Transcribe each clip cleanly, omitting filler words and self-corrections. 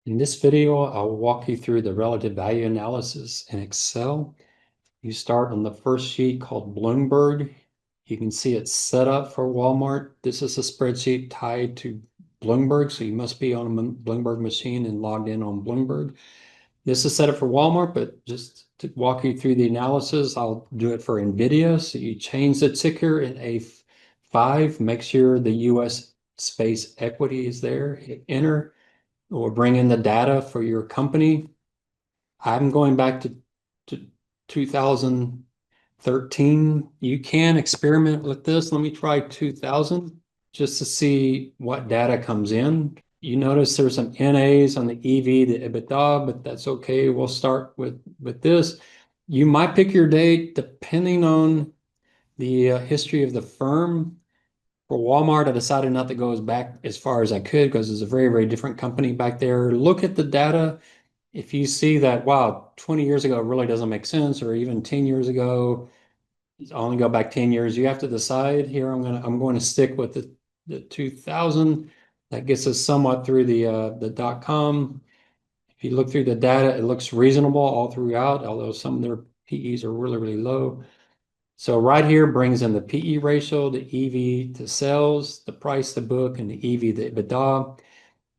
In this video, I'll walk you through the relative value analysis in Excel. You start on the first sheet called Bloomberg. You can see it's set up for Walmart. This is a spreadsheet tied to Bloomberg, so you must be on a Bloomberg machine and logged in on Bloomberg. This is set up for Walmart, but just to walk you through the analysis, I'll do it for NVIDIA. So you change the ticker in A5, make sure the US space equity is there, hit enter. Or bring in the data for your company. I'm going back to 2013. You can experiment with this. Let me try 2000 just to see what data comes in. You notice there's some NAs on the EV, the EBITDA, but that's okay. We'll start with this. You might pick your date depending on the history of the firm. For Walmart, I decided not to go as back as far as I could because it's a very, very different company back there. Look at the data. If you see that, wow, 20 years ago really doesn't make sense, or even 10 years ago, only go back 10 years, you have to decide here. I'm going to stick with the 2000. That gets us somewhat through the .com. If you look through the data, it looks reasonable all throughout, although some of their PEs are really, really low. So right here brings in the PE ratio, the EV to sales, the price to book, and the EV to EBITDA.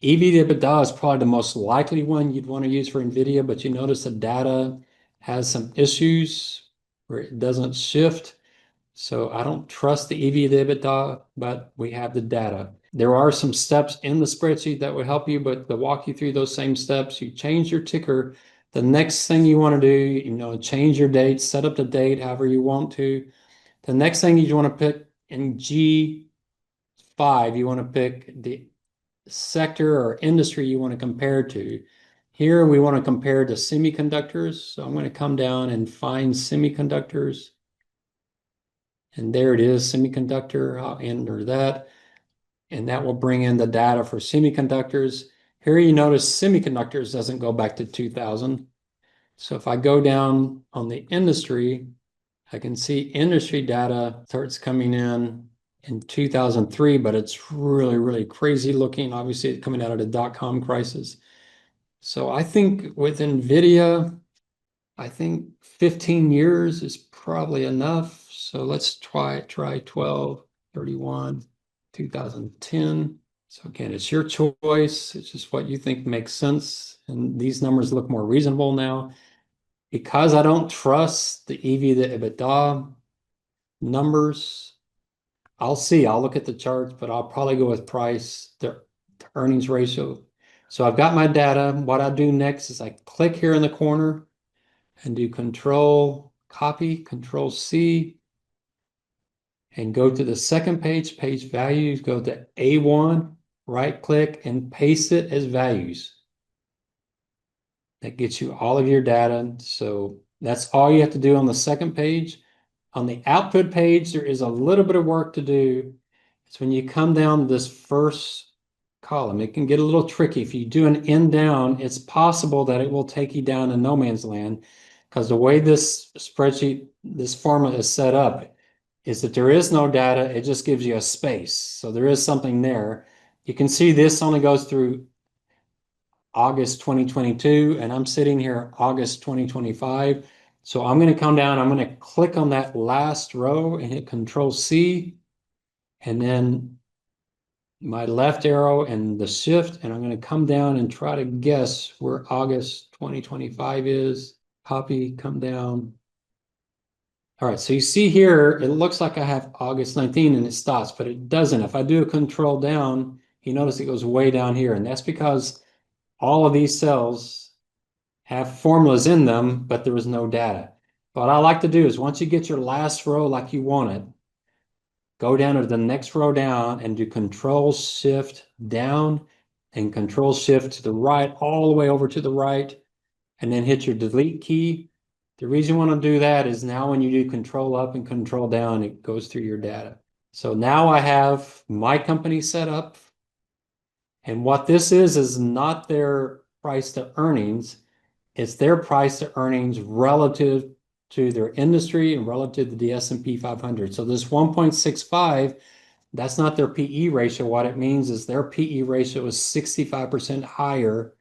EV to EBITDA is probably the most likely one you'd want to use for NVIDIA, but you notice the data has some issues where it doesn't shift. So I don't trust the EV to EBITDA, but we have the data. There are some steps in the spreadsheet that will help you, but to walk you through those same steps, you change your ticker. The next thing you want to do, change your date, set up the date however you want to. The next thing you want to pick in G5, you want to pick the sector or industry you want to compare to. Here we want to compare to semiconductors. So I'm going to come down and find semiconductors. And there it is, semiconductor. I'll enter that. And that will bring in the data for semiconductors. Here you notice semiconductors doesn't go back to 2000. So if I go down on the industry, I can see industry data starts coming in 2003, but it's really, really crazy looking. Obviously, it's coming out of the dot-com crisis. So I think with NVIDIA, I think 15 years is probably enough. So let's try 12, 31, 2010. So again, it's your choice. It's just what you think makes sense. And these numbers look more reasonable now. Because I don't trust the EV to EBITDA numbers, I'll see. I'll look at the charts, but I'll probably go with price to earnings ratio. So I've got my data. What I do next is I click here in the corner and do Control Copy, Control C, and go to the second page, page values, go to A1, right click and paste it as values. That gets you all of your data. So that's all you have to do on the second page. On the output page, there is a little bit of work to do. It's when you come down this first column. It can get a little tricky. If you do an end down, it's possible that it will take you down to no man's land because the way this spreadsheet, this format is set up is that there is no data. It just gives you a space. So there is something there. You can see this only goes through August 2022, and I'm sitting here August 2025. So I'm going to come down, I'm going to click on that last row and hit Control C, and then my left arrow and the shift, and I'm going to come down and try to guess where August 2025 is. Copy, come down. All right, so you see here, it looks like I have August 19 and it stops, but it doesn't. If I do a control down, you notice it goes way down here, and that's because all of these cells have formulas in them, but there was no data. What I like to do is once you get your last row like you want it, go down to the next row down and do Control Shift down and Control Shift to the right, all the way over to the right, and then hit your delete key. The reason you want to do that is now when you do Control up and Control down, it goes through your data. So now I have my company set up. And what this is not their price to earnings. It's their price to earnings relative to their industry and relative to the S&P 500. So this 1.65, that's not their PE ratio. What it means is their PE ratio is 65% higher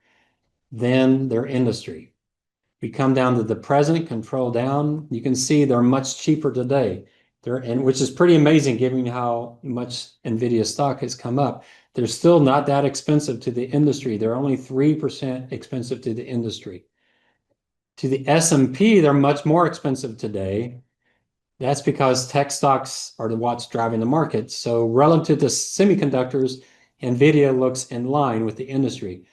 than their industry. We come down to the present, control down, you can see they're much cheaper today. Which is pretty amazing given how much NVIDIA stock has come up. They're still not that expensive to the industry. They're only 3% expensive to the industry. To the S&P, they're much more expensive today. That's because tech stocks are what's driving the market. So relative to semiconductors, NVIDIA looks in line with the industry.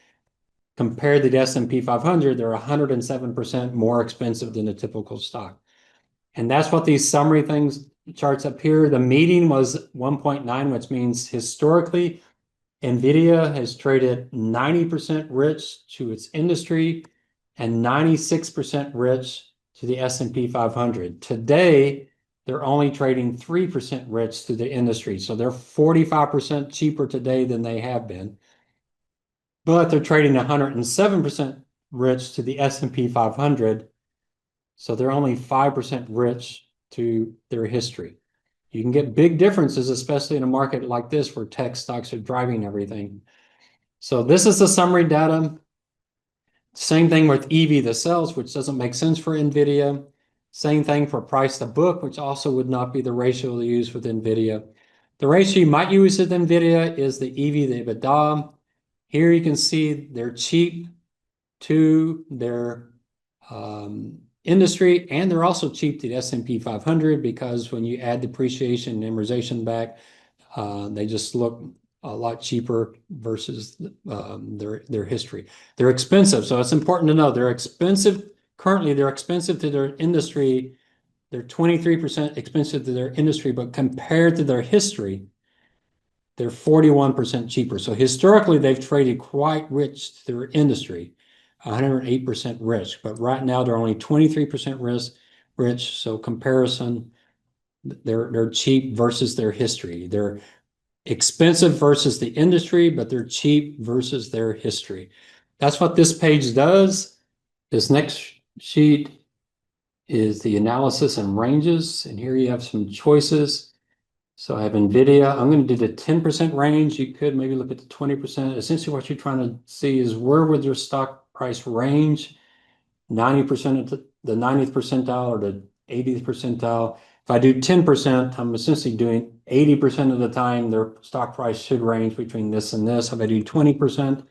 Compared to the S&P 500, they're 107% more expensive than a typical stock. And that's what these summary things charts up here. The median was 1.9, which means historically, NVIDIA has traded 90% rich to its industry and 96% rich to the S&P 500. Today, they're only trading 3% rich to the industry. So they're 45% cheaper today than they have been. But they're trading 107% rich to the S&P 500. So they're only 5% rich to their history. You can get big differences, especially in a market like this where tech stocks are driving everything. So this is the summary data. Same thing with EV to sales, which doesn't make sense for NVIDIA. Same thing for price to book, which also would not be the ratio to use with NVIDIA. The ratio you might use with NVIDIA is the EV to EBITDA. Here you can see they're cheap to their industry, and they're also cheap to the S&P 500 because when you add depreciation and amortization back, they just look a lot cheaper versus their history. They're expensive, so it's important to know they're expensive. Currently, they're expensive to their industry. They're 23% expensive to their industry, but compared to their history, they're 41% cheaper. So historically, they've traded quite rich to their industry, 108% rich, but right now they're only 23% rich. So comparison, they're cheap versus their history. They're expensive versus the industry, but they're cheap versus their history. That's what this page does. This next sheet is the analysis and ranges, and here you have some choices. So I have NVIDIA. I'm going to do the 10% range. You could maybe look at the 20%. Essentially, what you're trying to see is where would your stock price range, 90% of the 90th percentile or the 80th percentile. If I do 10%, I'm essentially doing 80% of the time their stock price should range between this and this. If I do 20%,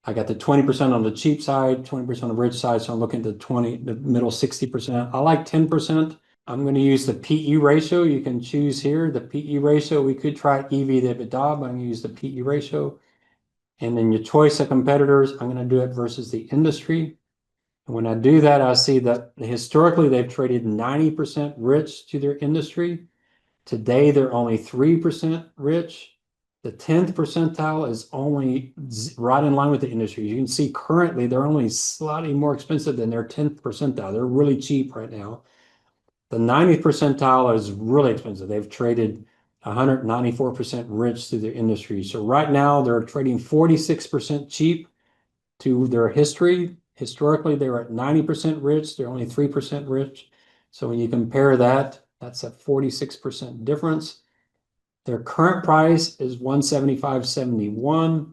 I got the 20% on the cheap side, 20% on the rich side. So I'm looking at the middle 60%. I like 10%. I'm going to use the PE ratio. You can choose here the PE ratio. We could try EV to EBITDA, but I'm going to use the PE ratio. And then your choice of competitors, I'm going to do it versus the industry. And when I do that, I see that historically they've traded 90% rich to their industry. Today, they're only 3% rich. The 10th percentile is only right in line with the industry. You can see currently they're only slightly more expensive than their 10th percentile. They're really cheap right now. The 90th percentile is really expensive. They've traded 194% rich to their industry. So right now they're trading 46% cheap to their history. Historically, they were at 90% rich. They're only 3% rich. So when you compare that, that's a 46% difference. Their current price is 175.71.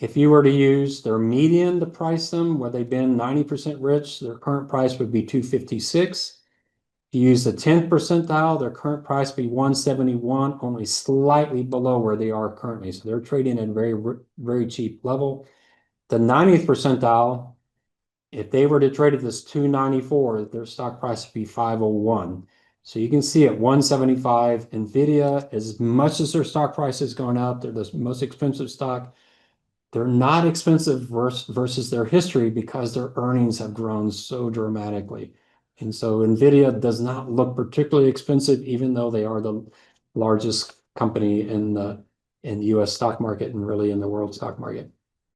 If you were to use their median to price them, where they've been 90% rich, their current price would be 256. If you use the 10th percentile, their current price would be 171, only slightly below where they are currently. So they're trading at a very, very cheap level. The 90th percentile, if they were to trade at this 294, their stock price would be 501. So you can see at 175, NVIDIA, as much as their stock price has gone up, they're the most expensive stock. They're not expensive versus their history because their earnings have grown so dramatically. And so NVIDIA does not look particularly expensive, even though they are the largest company in the US stock market and really in the world stock market.